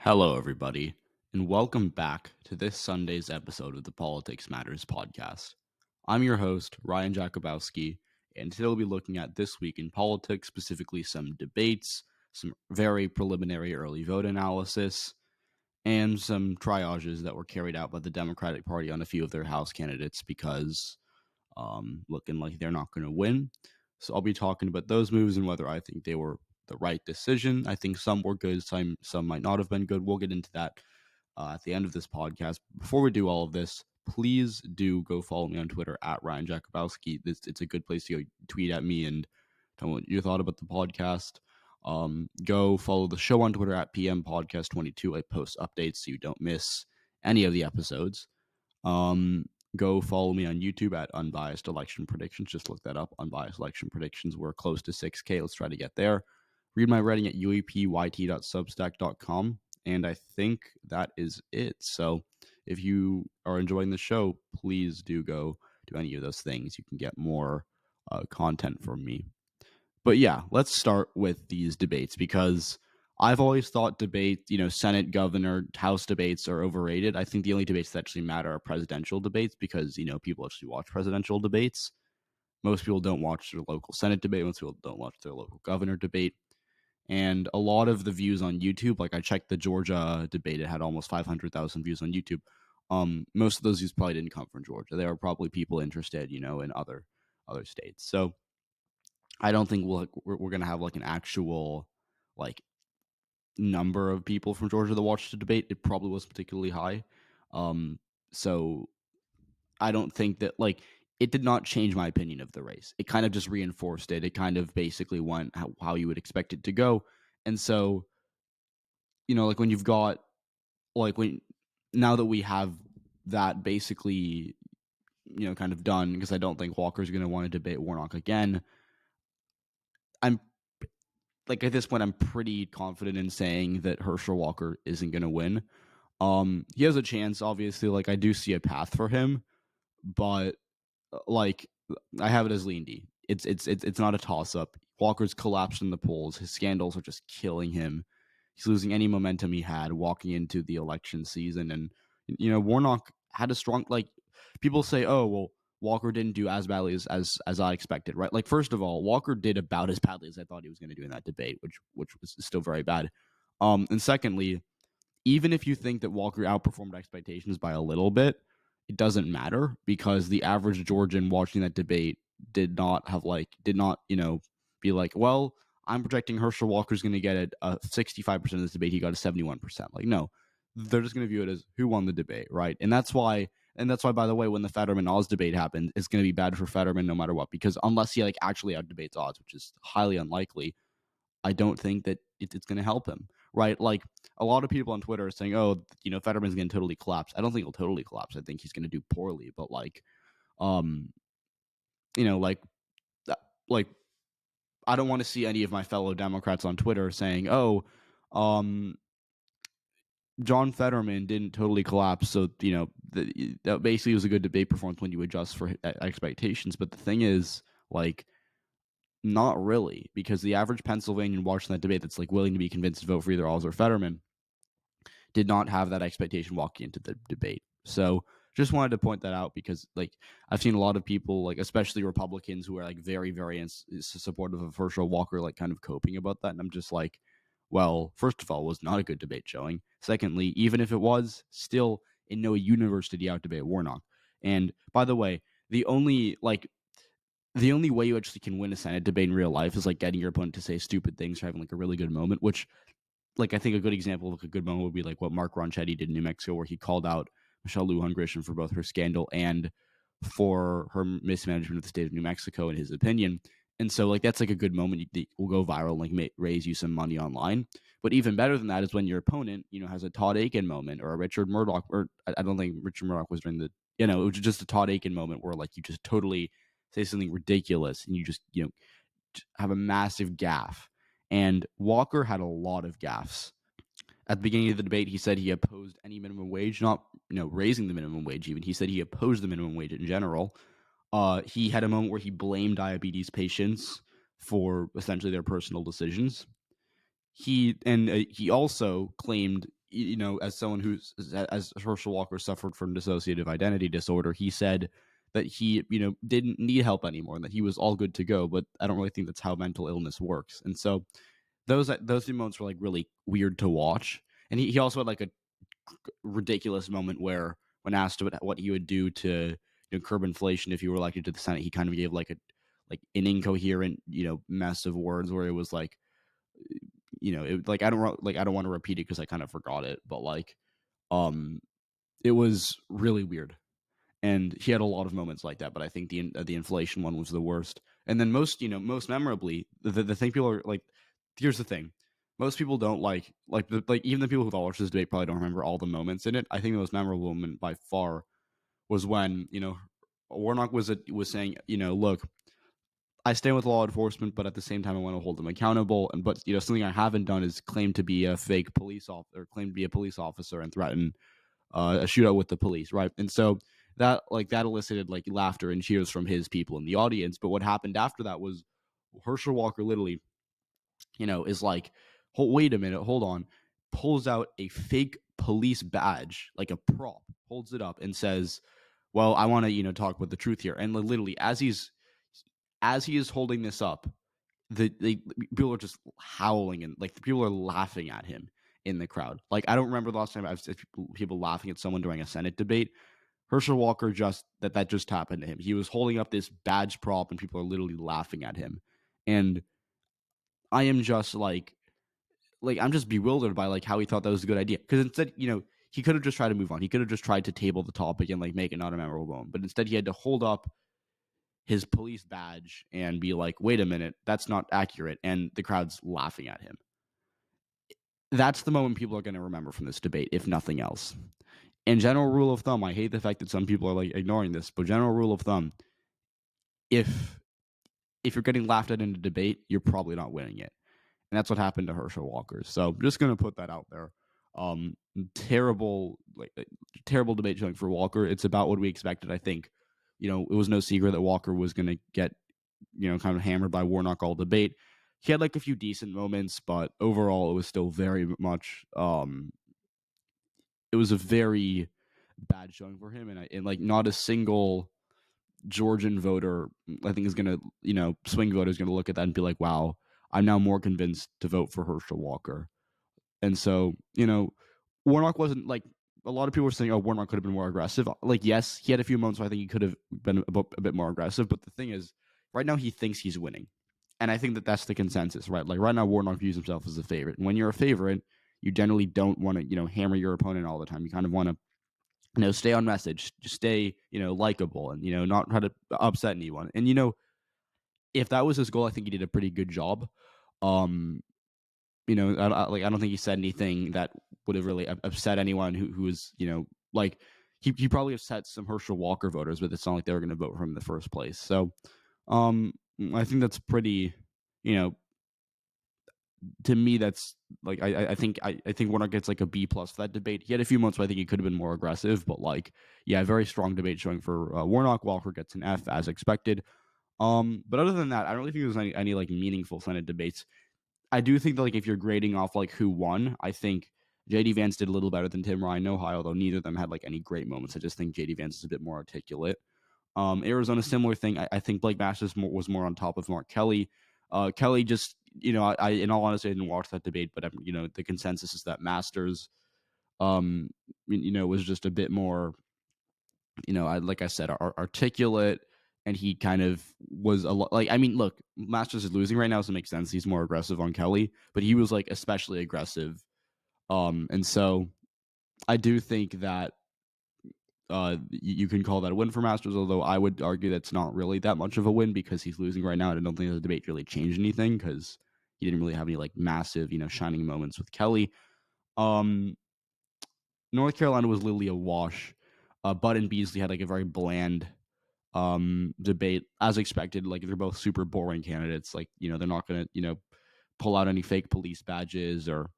Hello, everybody, and welcome back to this Sunday's episode of the Politics Matters podcast. I'm your host, Ryan Jakubowski, and today we'll be looking at this week in politics, specifically some debates, some very preliminary early vote analysis, and some triages that were carried out by the Democratic Party on a few of their House candidates because looking like they're not going to win. So I'll be talking about those moves and whether I think they were the right decision. I think some were good, some might not have been good. We'll get into that at the end of this podcast. Before we do all of this, please do go follow me on Twitter at Ryan Jakubowski. It's a good place to go tweet at me and tell me what you thought about the podcast. Go follow the show on Twitter at PM Podcast 22. I post updates so you don't miss any of the episodes. Go follow me on YouTube at Unbiased Election Predictions. Just look that up. Unbiased Election Predictions. We're close to 6K. Let's try to get there. Read my writing at uepyt.substack.com. And I think that is it. So if you are enjoying the show, please do go do any of those things. You can get more content from me. But yeah, let's start with these debates because I've always thought Senate, governor, House debates are overrated. I think the only debates that actually matter are presidential debates because, people actually watch presidential debates. Most people don't watch their local Senate debate. Most people don't watch their local governor debate. And a lot of the views on YouTube, like I checked the Georgia debate, it had almost 500,000 views on YouTube. Most of those views probably didn't come from Georgia. There are probably people interested, in other states. So I don't think we're going to have like an actual number of people from Georgia that watched the debate. It probably was particularly high. So I don't think that it did not change my opinion of the race. It kind of just reinforced it. It kind of basically went how you would expect it to go. And so, when you've got now that we have that basically, kind of done, because I don't think Walker's going to want to debate Warnock again. I'm at this point, I'm pretty confident in saying that Herschel Walker isn't going to win. He has a chance, obviously. I do see a path for him, but I have it as lean D. It's not a toss up. Walker's collapsed in the polls. His scandals are just killing him. He's losing any momentum he had walking into the election season. And Warnock had a strong people say, oh well, Walker didn't do as badly as I expected, right? First of all, Walker did about as badly as I thought he was going to do in that debate, which was still very bad. And secondly, even if you think that Walker outperformed expectations by a little bit, it doesn't matter because the average Georgian watching that debate did not be like, well, I'm projecting Herschel Walker's going to get a 65% of this debate. He got a 71%. No, they're just going to view it as who won the debate, right? And that's why, by the way, when the Fetterman Oz debate happened, it's going to be bad for Fetterman no matter what, because unless he actually out debates Oz, which is highly unlikely, I don't think that it's going to help him, right? A lot of people on Twitter are saying, oh, Fetterman's going to totally collapse. I don't think he'll totally collapse. I think he's going to do poorly, but I don't want to see any of my fellow Democrats on Twitter saying, oh, John Fetterman didn't totally collapse. So, that basically was a good debate performance when you adjust for expectations. But the thing is, not really, because the average Pennsylvanian watching that debate that's willing to be convinced to vote for either Oz or Fetterman did not have that expectation walking into the debate. So just wanted to point that out because I've seen a lot of people, especially Republicans, who are very, very supportive of Herschel Walker, kind of coping about that. And I'm just well, first of all, it was not a good debate showing. Secondly, even if it was, still in no universe did he out debate Warnock. And by the way, the only way you actually can win a Senate debate in real life is getting your opponent to say stupid things or having a really good moment, which I think a good example of a good moment would be what Mark Ronchetti did in New Mexico, where he called out Michelle Lujan Grisham for both her scandal and for her mismanagement of the state of New Mexico, in his opinion. And so that's a good moment that will go viral and raise you some money online. But even better than that is when your opponent, has a Todd Akin moment or a Richard Murdoch, or I don't think Richard Murdoch was during the, it was just a Todd Akin moment where you just totally say something ridiculous and you just, have a massive gaffe. And Walker had a lot of gaffes. At the beginning of the debate, he said he opposed any minimum wage, not raising the minimum wage even. He said he opposed the minimum wage in general. He had a moment where he blamed diabetes patients for essentially their personal decisions. He also claimed as someone who's as Herschel Walker suffered from dissociative identity disorder, he said that he didn't need help anymore and that he was all good to go. But I don't really think that's how mental illness works. And so those few moments were like really weird to watch. And he also had like a ridiculous moment where when asked what he would do to curb inflation if he were elected to the Senate, he kind of gave like an incoherent mess of words where it was like I don't want to repeat it because I kind of forgot it, but it was really weird. And he had a lot of moments like that, but I think the inflation one was the worst. And then most memorably, the thing people are like, here's the thing: most people don't like even the people who watched this debate probably don't remember all the moments in it. I think the most memorable moment by far was when Warnock was saying, look, I stand with law enforcement, but at the same time, I want to hold them accountable. And but something I haven't done is claim to be a fake police officer, or claim to be a police officer and threaten a shootout with the police, right? And so that elicited like laughter and cheers from his people in the audience. But what happened after that was Herschel Walker literally, is like, wait a minute, hold on, pulls out a fake police badge, like a prop, holds it up and says, well, I want to, talk about the truth here. And literally as he is holding this up, the people are just howling and like people are laughing at him in the crowd. Like I don't remember the last time I've seen people laughing at someone during a Senate debate. Herschel Walker just happened to him. He was holding up this badge prop and people are literally laughing at him. And I am just like I'm just bewildered by like how he thought that was a good idea. Because instead, he could have just tried to move on. He could have just tried to table the topic and like make it not a memorable moment. But instead he had to hold up his police badge and be like, wait a minute, that's not accurate. And the crowd's laughing at him. That's the moment people are going to remember from this debate, if nothing else. And general rule of thumb, I hate the fact that some people are like ignoring this, but general rule of thumb, if you're getting laughed at in a debate, you're probably not winning it. And that's what happened to Herschel Walker. So I'm just going to put that out there. Terrible debate showing for Walker. It's about what we expected, I think. It was no secret that Walker was going to get, kind of hammered by Warnock all debate. He had like a few decent moments, but overall it was still very much, it was a very bad showing for him. And like not a single Georgian voter, I think, is going to, swing voter is going to look at that and be like, wow, I'm now more convinced to vote for Herschel Walker. And so, Warnock wasn't like, a lot of people were saying, oh, Warnock could have been more aggressive. Like, yes, he had a few moments where I think he could have been a bit more aggressive. But the thing is, right now he thinks he's winning. And I think that that's the consensus, right? Like right now, Warnock views himself as a favorite. And when you're a favorite, you generally don't want to, hammer your opponent all the time. You kind of want to, stay on message, just stay, likable and, not try to upset anyone. And, if that was his goal, I think he did a pretty good job. I don't think he said anything that would have really upset anyone who was, like he probably upset some Herschel Walker voters, but it's not like they were going to vote for him in the first place. So, I think that's pretty, to me, that's like I think Warnock gets like a B+ for that debate. He had a few moments where I think he could have been more aggressive, but like, yeah, very strong debate showing for Warnock. Walker gets an F as expected. But other than that, I don't really think there's any like meaningful Senate debates. I do think that like if you're grading off like who won, I think JD Vance did a little better than Tim Ryan in Ohio, although neither of them had like any great moments. I just think JD Vance is a bit more articulate. Arizona, similar thing. I think Blake Masters was more on top of Mark Kelly. Kelly just, I in all honesty, I didn't watch that debate, but the consensus is that Masters, was just a bit more, like I said, articulate. And he kind of was a lot like, I mean, look, Masters is losing right now, so it makes sense. He's more aggressive on Kelly, but he was like especially aggressive. And so I do think that you can call that a win for Masters, although I would argue that's not really that much of a win because he's losing right now. And I don't think the debate really changed anything because he didn't really have any like massive, shining moments with Kelly. North Carolina was literally a wash. Budd and Beasley had like a very bland debate as expected. Like they're both super boring candidates. Like, they're not going to, pull out any fake police badges or,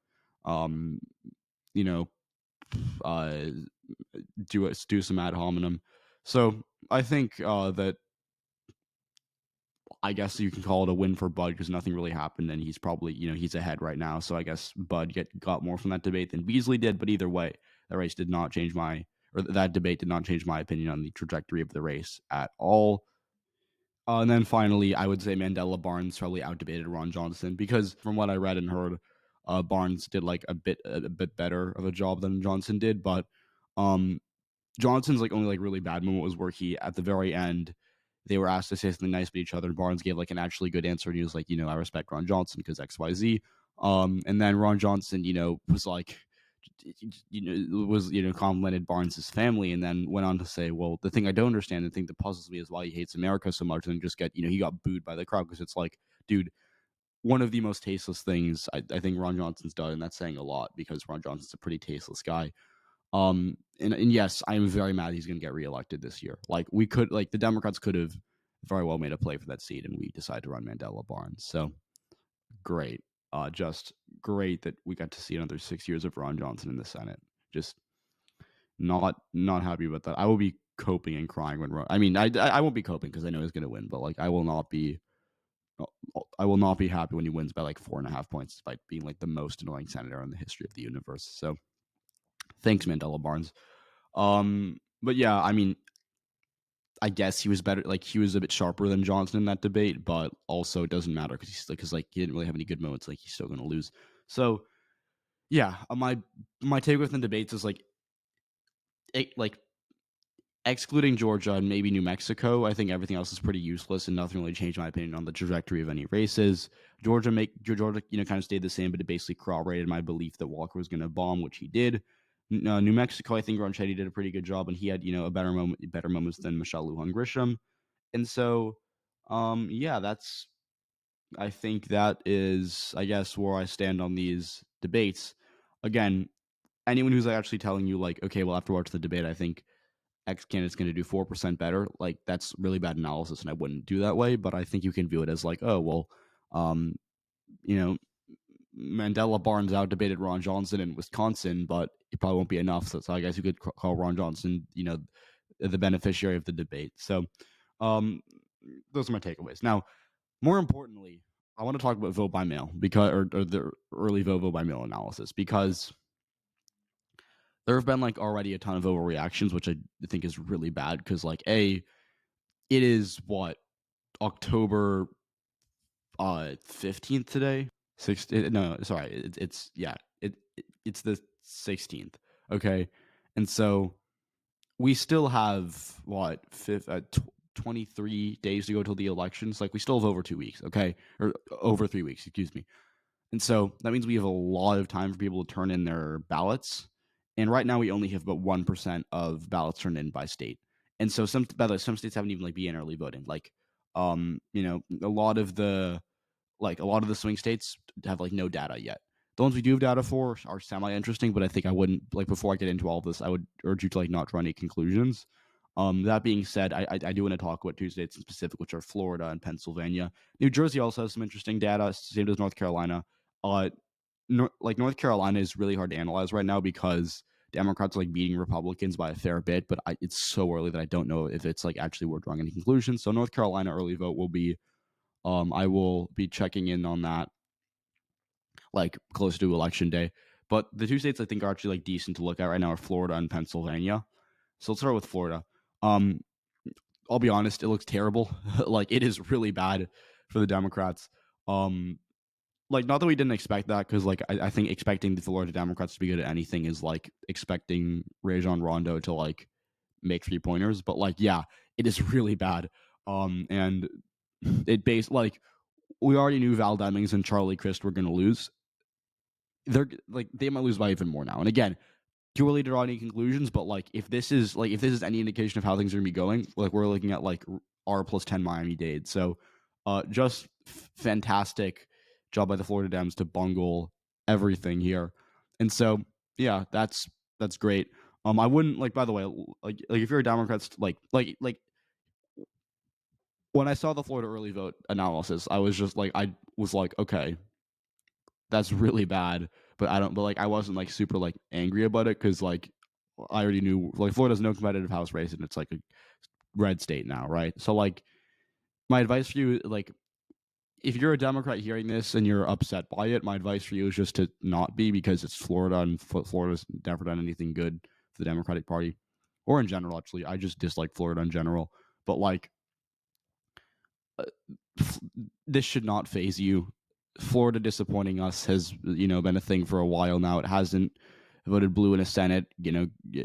do some ad hominem. So I think that I guess you can call it a win for Bud because nothing really happened, and he's probably, he's ahead right now. So I guess Bud got more from that debate than Beasley did. But either way, that debate did not change my opinion on the trajectory of the race at all. And then finally, I would say Mandela Barnes probably outdebated Ron Johnson because from what I read and heard, Barnes did like a bit better of a job than Johnson did. But Johnson's like only like really bad moment was where he at the very end they were asked to say something nice about each other, and Barnes gave like an actually good answer, and he was like, I respect Ron Johnson because XYZ. And then Ron Johnson, was like, complimented Barnes's family, and then went on to say, well, the thing I don't understand, the thing that puzzles me is why he hates America so much, and just he got booed by the crowd because it's like, dude, one of the most tasteless things I think Ron Johnson's done, and that's saying a lot because Ron Johnson's a pretty tasteless guy. And yes, I'm very mad he's going to get reelected this year. Like the Democrats could have very well made a play for that seat, and we decided to run Mandela Barnes. So great, just great that we got to see another 6 years of Ron Johnson in the Senate. Just not happy about that. I will be coping and crying when I won't be coping because I know he's going to win, but like I will not be happy when he wins by like 4.5 points, despite being like the most annoying senator in the history of the universe. So thanks, Mandela Barnes. But yeah, I guess he was better. Like he was a bit sharper than Johnson in that debate, but also it doesn't matter because he didn't really have any good moments. Like he's still going to lose. So yeah, my take with the debates is like excluding Georgia and maybe New Mexico, I think everything else is pretty useless and nothing really changed my opinion on the trajectory of any races. Georgia, kind of stayed the same, but it basically corroborated my belief that Walker was going to bomb, which he did. New Mexico, I think Ronchetti did a pretty good job, and he had a better moments than Michelle Lujan Grisham, and so I think that is, I guess, where I stand on these debates. Again, anyone who's actually telling you like, okay, well, after watching the debate, I think X candidate's going to do 4% better, like that's really bad analysis, and I wouldn't do that way. But I think you can view it as like, oh well, Mandela Barnes out debated Ron Johnson in Wisconsin, but it probably won't be enough. So I guess you could call Ron Johnson, the beneficiary of the debate. So those are my takeaways. Now, more importantly, I want to talk about vote by mail because or the early vote by mail analysis because there have been like already a ton of overreactions, which I think is really bad because like it is what October 15th today. No, sorry, it's the 16th. Okay, and so we still have 23 days to go till the elections. Like we still have over 2 weeks. Okay, or over 3 weeks. Excuse me. And so that means we have a lot of time for people to turn in their ballots. And right now we only have about 1% of ballots turned in by state. And so some states haven't even like begun early voting. Like, a lot of the swing states have like no data yet. The ones we do have data for are semi-interesting, but I think I wouldn't like before I get into all of this, I would urge you to like not draw any conclusions. That being said, I do want to talk about two states in specific, which are Florida and Pennsylvania. New Jersey also has some interesting data, same as North Carolina. North Carolina is really hard to analyze right now because Democrats are like beating Republicans by a fair bit, but it's so early that I don't know if it's like actually worth drawing any conclusions. So North Carolina early vote will be, I will be checking in on that like close to election day. But the two states I think are actually like decent to look at right now are Florida and Pennsylvania. So let's start with Florida. I'll be honest, it looks terrible. Like it is really bad for the Democrats. Like not that we didn't expect that, because like I think expecting the Florida Democrats to be good at anything is like expecting Rajon Rondo to like make 3-pointers. But like yeah, it is really bad. And it based like we already knew Val Demings and Charlie Crist were going to lose. They might lose by even more now. And again, too early to draw any conclusions, but like if this is any indication of how things are gonna be going, like we're looking at like R plus 10 Miami-Dade. So just fantastic job by the Florida Dems to bungle everything here. And so yeah, that's great. I wouldn't like, by the way, like if you're a Democrat, like when I saw the Florida early vote analysis, I was like, okay, that's really bad. But I wasn't like super like angry about it because like I already knew like Florida's no competitive House race and it's like a red state now, right? So like my advice for you, like, if you're a Democrat hearing this and you're upset by it, my advice for you is just to not be, because it's Florida, and Florida's never done anything good for the Democratic Party, or in general. Actually, I just dislike Florida in general. But like, this should not faze you. Florida disappointing us has been a thing for a while now. It hasn't voted blue in a Senate,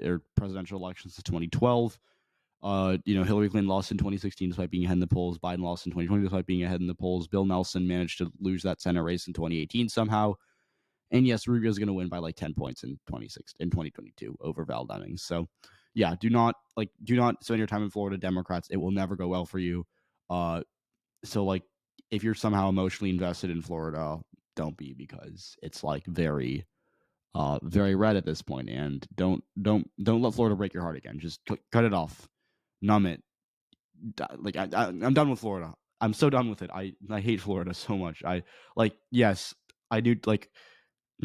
or presidential elections since 2012. Hillary Clinton lost in 2016 despite being ahead in the polls. Biden lost in 2020 despite being ahead in the polls. Bill Nelson managed to lose that Senate race in 2018 somehow. And yes, Rubio's going to win by like 10 points in 2022 over Val Demings. So, yeah, do not spend your time in Florida, Democrats. It will never go well for you. So like, if you're somehow emotionally invested in Florida, don't be, because it's like very red at this point. And don't let Florida break your heart again. Just cut it off. Numb it. Like, I'm done with Florida. I'm so done with it. I hate Florida so much. Yes, I do. Like,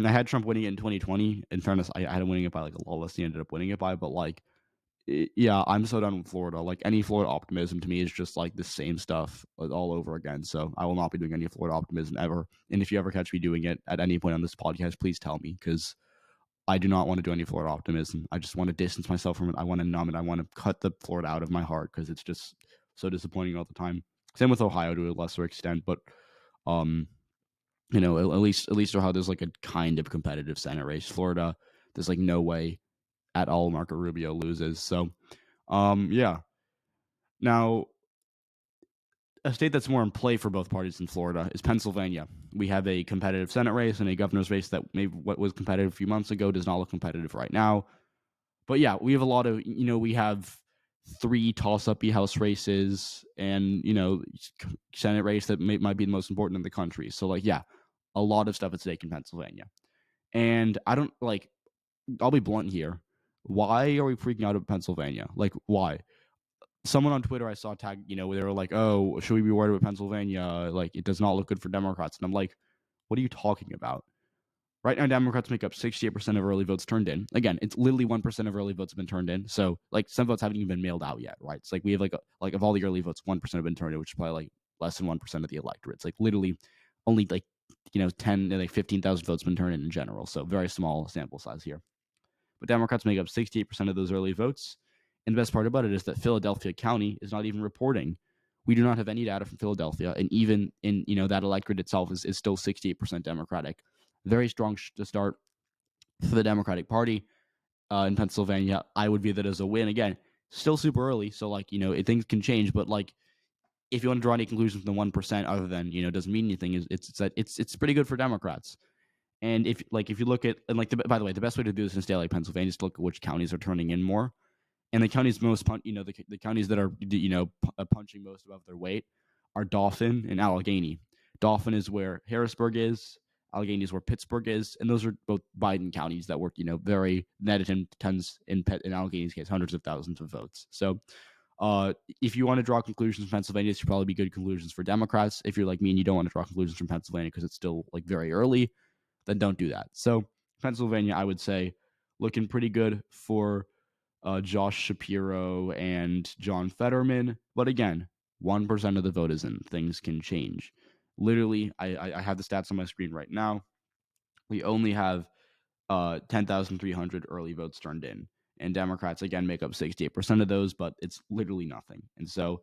I had Trump winning it in 2020. In fairness, I had him winning it by like a lot less than he ended up winning it by. But like, yeah, I'm so done with Florida. Like, any Florida optimism to me is just like the same stuff all over again. So I will not be doing any Florida optimism ever. And if you ever catch me doing it at any point on this podcast, please tell me, because I do not want to do any Florida optimism. I just want to distance myself from it. I want to numb it. I want to cut the Florida out of my heart, because it's just so disappointing all the time. Same with Ohio to a lesser extent, but at least Ohio, there's like a kind of competitive Senate race. Florida, there's like no way at all Marco Rubio loses. So, yeah. Now, a state that's more in play for both parties in Florida is Pennsylvania. We have a competitive Senate race and a governor's race that maybe what was competitive a few months ago does not look competitive right now. But yeah, we have a lot of, we have 3 toss-up House races and, Senate race that might be the most important in the country. So like, yeah, a lot of stuff at stake in Pennsylvania. And I don't like, I'll be blunt here. Why are we freaking out about Pennsylvania? Like, why? Someone on Twitter I saw tag, they were like, oh, should we be worried about Pennsylvania? Like, it does not look good for Democrats. And I'm like, what are you talking about? Right now, Democrats make up 68% of early votes turned in. Again, it's literally 1% of early votes have been turned in. So, like, some votes haven't even been mailed out yet, right? It's like we have like of all the early votes, 1% have been turned in, which is probably like less than 1% of the electorate. It's like literally only like 15,000 votes been turned in general. So very small sample size here. But Democrats make up 68% of those early votes. And the best part about it is that Philadelphia County is not even reporting. We do not have any data from Philadelphia, and even in that electorate itself is still 68% Democratic. Very strong to start for the Democratic Party in Pennsylvania. I would view that as a win. Again, still super early, so like things can change. But like, if you want to draw any conclusions from the 1%, other than doesn't mean anything, it's pretty good for Democrats. And if you look at, and like, by the way, the best way to do this in a state like Pennsylvania is to look at which counties are turning in more. And the counties most, the counties that are, punching most above their weight are Dauphin and Allegheny. Dauphin is where Harrisburg is. Allegheny is where Pittsburgh is. And those are both Biden counties that work, very netted in tons, in Allegheny's case, hundreds of thousands of votes. So if you want to draw conclusions from Pennsylvania, this should probably be good conclusions for Democrats. If you're like me and you don't want to draw conclusions from Pennsylvania because it's still like very early, then don't do that. So Pennsylvania, I would say, looking pretty good for Josh Shapiro and John Fetterman. But again, 1% of the vote is in. Things can change. Literally, I have the stats on my screen right now. We only have 10,300 early votes turned in. And Democrats, again, make up 68% of those, but it's literally nothing. And so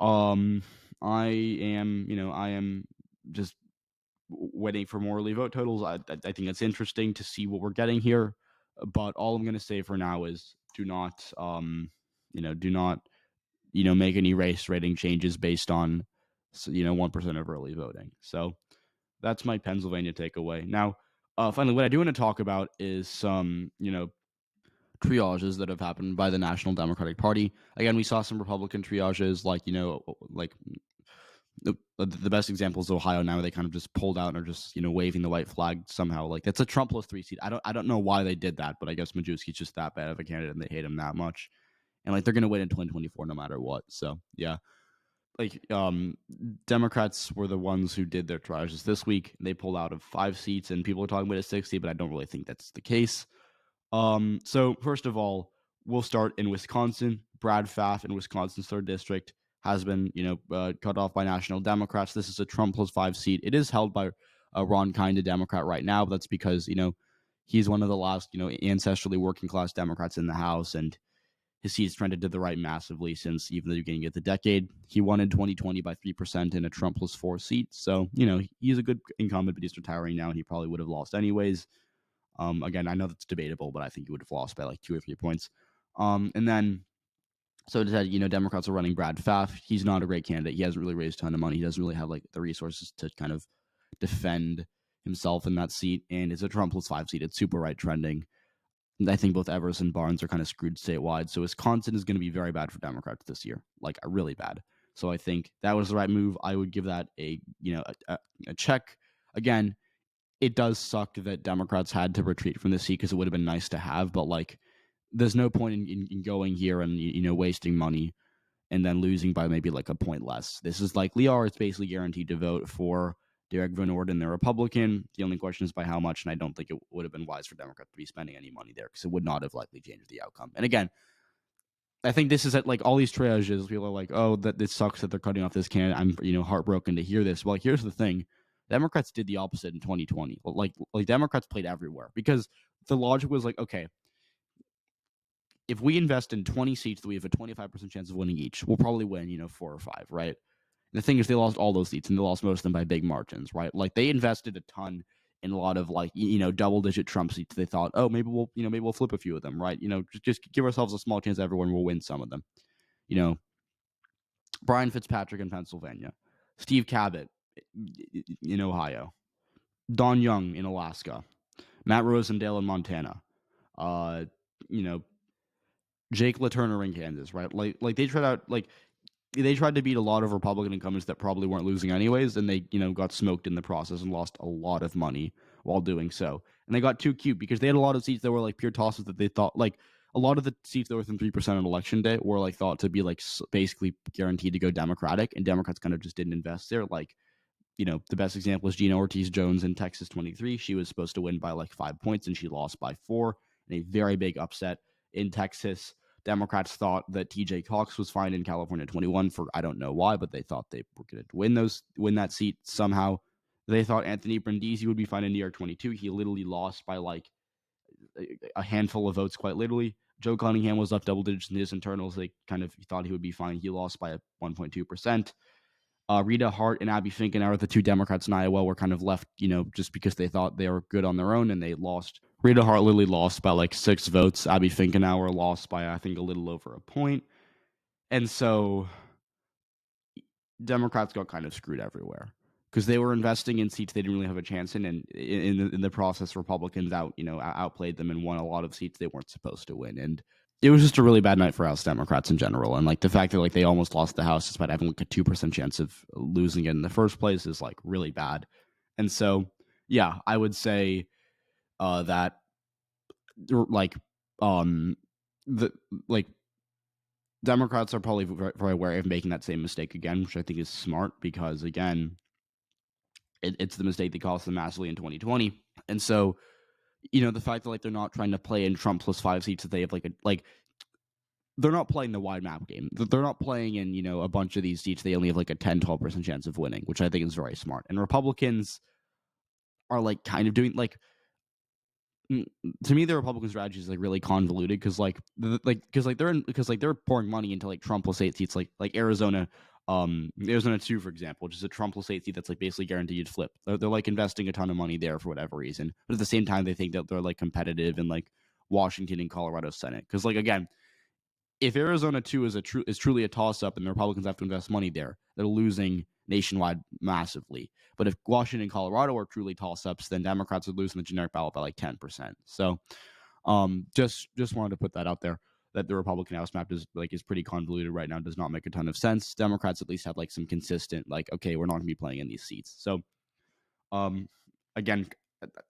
I am just waiting for more early vote totals. I think it's interesting to see what we're getting here. But all I'm going to say for now is do not make any race rating changes based on 1% of early voting. So that's my Pennsylvania takeaway. Now, finally, what I do want to talk about is some triages that have happened by the National Democratic Party. Again, we saw some Republican triages, like the best example is Ohio now, where they kind of just pulled out and are just waving the white flag somehow. Like, that's a Trump plus 3 seat. I don't know why they did that, but I guess Majewski's just that bad of a candidate and they hate him that much, and like they're gonna win in 2024 no matter what. So yeah, like Democrats were the ones who did their triages this week. They pulled out of 5 seats, and people are talking about a 6 seat, but I don't really think that's the case. So first of all, we'll start in Wisconsin. Brad Pfaff in Wisconsin's 3rd district has been, cut off by National Democrats. This is a Trump plus 5 seat. It is held by Ron Kind, a Democrat right now, but that's because, he's one of the last, ancestrally working class Democrats in the House, and his seat's trended to the right massively since even the beginning of the decade. He won in 2020 by 3% in a Trump plus 4 seat. So, he's a good incumbent, but he's retiring now, and he probably would have lost anyways. Again, I know that's debatable, but I think he would have lost by like 2 or 3 points. And then, so it said, Democrats are running Brad Pfaff. He's not a great candidate. He hasn't really raised a ton of money. He doesn't really have like the resources to kind of defend himself in that seat. And it's a Trump plus 5 seat. It's super right trending. I think both Evers and Barnes are kind of screwed statewide. So Wisconsin is going to be very bad for Democrats this year, like really bad. So I think that was the right move. I would give that a check. Again, it does suck that Democrats had to retreat from the seat because it would have been nice to have, but like there's no point in going here and wasting money and then losing by maybe like a point less. This is like Liar is basically guaranteed to vote for Derek Van Orden, the Republican. The only question is by how much, and I don't think it would have been wise for Democrats to be spending any money there because it would not have likely changed the outcome. And again, I think this is at like all these triages. People are like, "Oh, that this sucks that they're cutting off this candidate." I'm heartbroken to hear this. Well, like, here's the thing: Democrats did the opposite in 2020. Like Democrats played everywhere because the logic was like, okay, if we invest in 20 seats that we have a 25% chance of winning each, we'll probably win, 4 or 5, right? And the thing is, they lost all those seats, and they lost most of them by big margins, right? Like they invested a ton in a lot of like double-digit Trump seats. They thought, oh, maybe we'll flip a few of them, right? Just give ourselves a small chance everyone will win some of them. Brian Fitzpatrick in Pennsylvania, Steve Cabot in Ohio, Don Young in Alaska, Matt Rosendale in Montana, Jake LaTurner in Kansas, right? Like they tried to beat a lot of Republican incumbents that probably weren't losing anyways, and they got smoked in the process and lost a lot of money while doing so. And they got too cute because they had a lot of seats that were like pure tosses that they thought like a lot of the seats that were within 3% on election day were like thought to be like basically guaranteed to go Democratic, and Democrats kind of just didn't invest there. Like the best example is Gina Ortiz Jones in Texas 23. She was supposed to win by like 5 points and she lost by 4 in a very big upset in Texas. Democrats thought that TJ Cox was fine in California 21 for I don't know why, but they thought they were going to win that seat somehow. They thought Anthony Brindisi would be fine in New York 22. He literally lost by like a handful of votes, quite literally. Joe Cunningham was up double digits in his internals. They kind of thought he would be fine. He lost by 1.2%. Rita Hart and Abby Finkenauer, the two Democrats in Iowa, were kind of left, just because they thought they were good on their own, and they lost. Rita Hart literally lost by like 6 votes. Abby Finkenauer lost by, I think, a little over a point. And so Democrats got kind of screwed everywhere because they were investing in seats they didn't really have a chance in, and in the process, Republicans outplayed them and won a lot of seats they weren't supposed to win. And it was just a really bad night for House Democrats in general. And like the fact that like they almost lost the House despite having like a 2% chance of losing it in the first place is like really bad. And so, yeah, I would say that like the like Democrats are probably very wary of making that same mistake again, which I think is smart because again, it's the mistake that cost them massively in 2020. And so, the fact that like they're not trying to play in Trump plus 5 seats, that they have they're not playing the wide map game. They're not playing in, a bunch of these seats. They only have like a 10, 12% chance of winning, which I think is very smart. And Republicans are like kind of doing like, to me, the Republican strategy is like really convoluted because they're pouring money into like Trump plus 8 seats, like Arizona, Arizona 2, for example, which is a Trump plus 8 seat that's like basically guaranteed to flip. They're like investing a ton of money there for whatever reason, but at the same time, they think that they're like competitive in like Washington and Colorado Senate because like again, if Arizona 2 is truly a toss-up and the Republicans have to invest money there, they're losing nationwide massively. But if Washington and Colorado are truly toss-ups, then Democrats would lose in the generic ballot by like 10%. So just wanted to put that out there, that the Republican House map is pretty convoluted right now, does not make a ton of sense. Democrats at least have like some consistent, like, okay, we're not going to be playing in these seats. So again,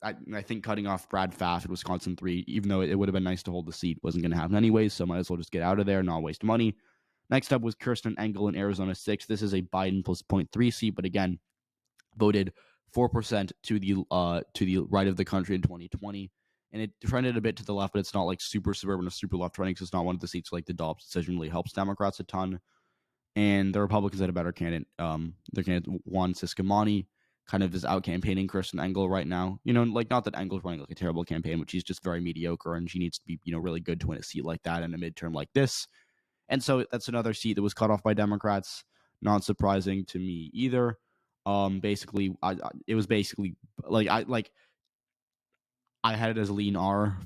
I think cutting off Brad Pfaff at Wisconsin 3, even though it would have been nice to hold the seat, wasn't going to happen anyways, so might as well just get out of there and not waste money. Next up was Kirsten Engel in Arizona 6. This is a Biden plus 0.3 seat, but again, voted 4% to the right of the country in 2020. And it trended a bit to the left, but it's not like super suburban or super left trending because it's not one of the seats like the Dobbs decision really helps Democrats a ton. and the Republicans had a better candidate. Their candidate Juan Ciscomani kind of is out campaigning Kristen Engel right now. Like, not that Engel's running like a terrible campaign, but she's just very mediocre, and she needs to be really good to win a seat like that in a midterm like this. And so that's another seat that was cut off by Democrats. Not surprising to me either. Basically, it was basically like I had it as lean R,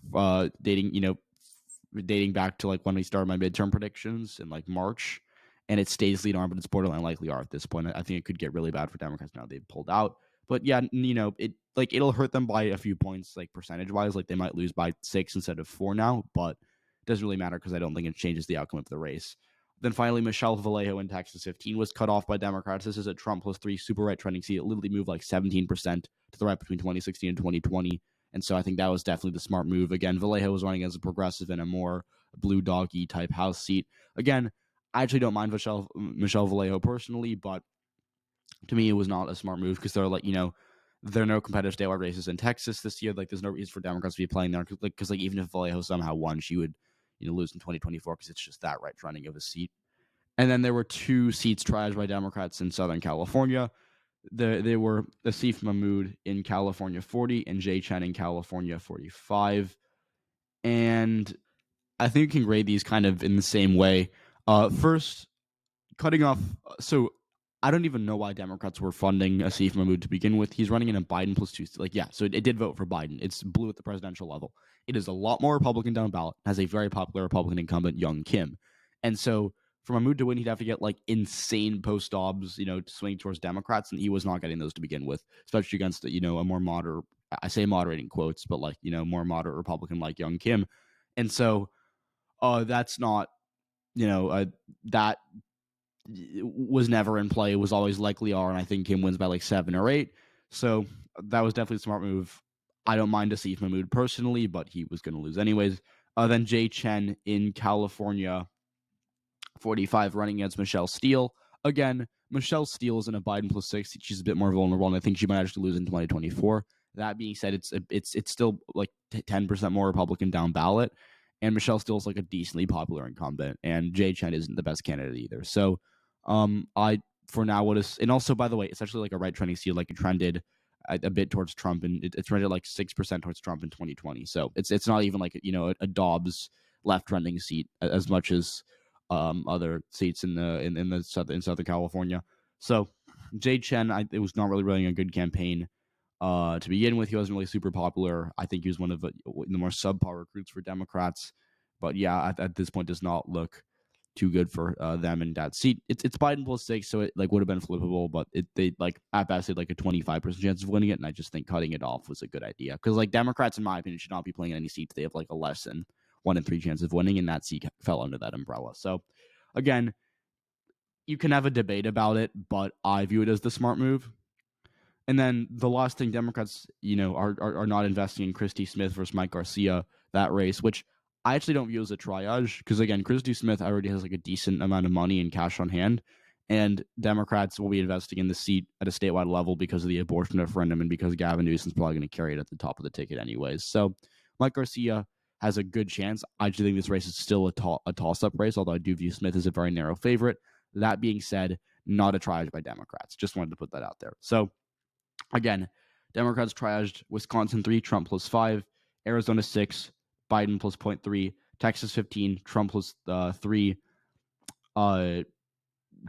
dating back to like when we started my midterm predictions in like March, and it stays lean R, but it's borderline likely R at this point. I think it could get really bad for Democrats now they've pulled out. But yeah, it'll hurt them by a few points, like percentage wise. Like, they might lose by 6 instead of 4 now, but it doesn't really matter because I don't think it changes the outcome of the race. Then finally, Michelle Vallejo in Texas 15 was cut off by Democrats. This is a Trump plus 3 super right trending seat. It literally moved like 17% to the right between 2016 and 2020. And so I think that was definitely the smart move. Again, Vallejo was running as a progressive in a more blue doggy type House seat. Again, I actually don't mind Michelle Vallejo personally, but to me, it was not a smart move because there are no competitive statewide races in Texas this year. Like, there's no reason for Democrats to be playing there because even if Vallejo somehow won, she would lose in 2024 because it's just that right running of a seat. And then there were 2 seats triaged by Democrats in Southern California. They were Asif Mahmood in California 40 and Jay Chen in California 45. And I think you can grade these kind of in the same way. First, cutting off. So I don't even know why Democrats were funding Asif Mahmood to begin with. He's running in a Biden plus 2. So it did vote for Biden. It's blue at the presidential level. It is a lot more Republican down ballot. Has a very popular Republican incumbent, Young Kim. And so for Mahmood to win, he'd have to get like insane post-obs, to swing towards Democrats, and he was not getting those to begin with, especially against, a more moderate, I say moderating quotes, but like, more moderate Republican like Young Kim. And so that's not, that was never in play. It was always likely R, and I think Kim wins by like 7 or 8. So that was definitely a smart move. I don't mind Asif Mahmood personally, but he was going to lose anyways. Then Jay Chen in California 45 running against Michelle Steele. Again, Michelle Steele is in a Biden plus 6. She's a bit more vulnerable, and I think she might actually lose in 2024. That being said, it's still like 10% more Republican down ballot, and Michelle Steele's like a decently popular incumbent, and Jay Chen isn't the best candidate either. So, for now, and also, by the way, it's actually like a right trending seat, like it trended a bit towards Trump, and it trended like 6% towards Trump in 2020. So it's not even like a Dobbs left trending seat as much as other seats in Southern California. So Jay Chen, it was not really running a good campaign to begin with. He wasn't really super popular. I think he was one of the more subpar recruits for Democrats. But yeah, at this point, does not look too good for them in that seat. It's Biden plus 6, so it like would have been flippable, but they like at best had like a 25% chance of winning it, and I just think cutting it off was a good idea because like Democrats, in my opinion, should not be playing any seats. They have like a less than 1 in 3 chance of winning, and that seat fell under that umbrella. So again, you can have a debate about it, but I view it as the smart move. And then the last thing, Democrats, are not investing in Christy Smith versus Mike Garcia, that race, which I actually don't view as a triage because, again, Christy Smith already has like a decent amount of money and cash on hand, and Democrats will be investing in the seat at a statewide level because of the abortion referendum and because Gavin Newsom's probably going to carry it at the top of the ticket anyways. So Mike Garcia has a good chance. I do think this race is still a toss-up race, although I do view Smith as a very narrow favorite. That being said, not a triage by Democrats. Just wanted to put that out there. So again, Democrats triaged Wisconsin 3, Trump plus 5, Arizona 6, Biden plus 0.3, Texas 15, Trump plus 3,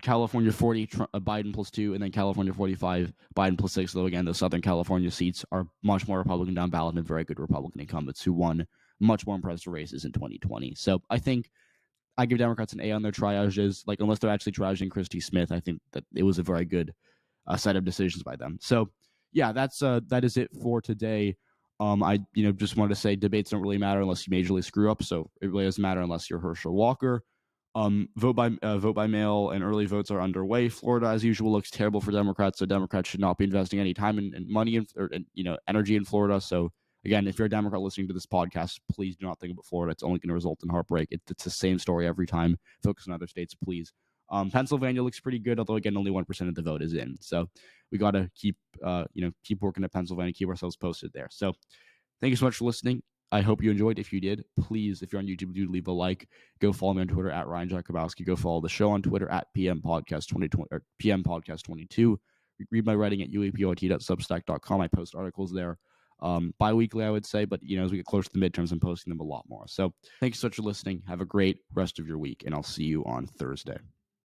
California 40, Biden plus 2, and then California 45, Biden plus 6. Though again, the Southern California seats are much more Republican down ballot and very good Republican incumbents who won much more impressive races in 2020. So I think I give Democrats an A on their triages. Like, unless they're actually triaging Christy Smith, I think that it was a very good set of decisions by them. So yeah, that is it for today. I just wanted to say debates don't really matter unless you majorly screw up. So it really doesn't matter unless you're Herschel Walker. Vote by mail and early votes are underway. Florida, as usual, looks terrible for Democrats. So Democrats should not be investing any time and money or energy in Florida. So again, if you're a Democrat listening to this podcast, please do not think about Florida. It's only going to result in heartbreak. It's the same story every time. Focus on other states, please. Pennsylvania looks pretty good, although again, only 1% of the vote is in. So we got to keep working at Pennsylvania, keep ourselves posted there. So thank you so much for listening. I hope you enjoyed. If you did, please, if you're on YouTube, do leave a like. Go follow me on Twitter at Ryan Jakubowski. Go follow the show on Twitter at PM Podcast 2020 or PM Podcast 22. Read my writing at uapot.substack.com. I post articles there bi-weekly, I would say, but as we get closer to the midterms, I'm posting them a lot more. So thank you so much for listening. Have a great rest of your week, and I'll see you on Thursday.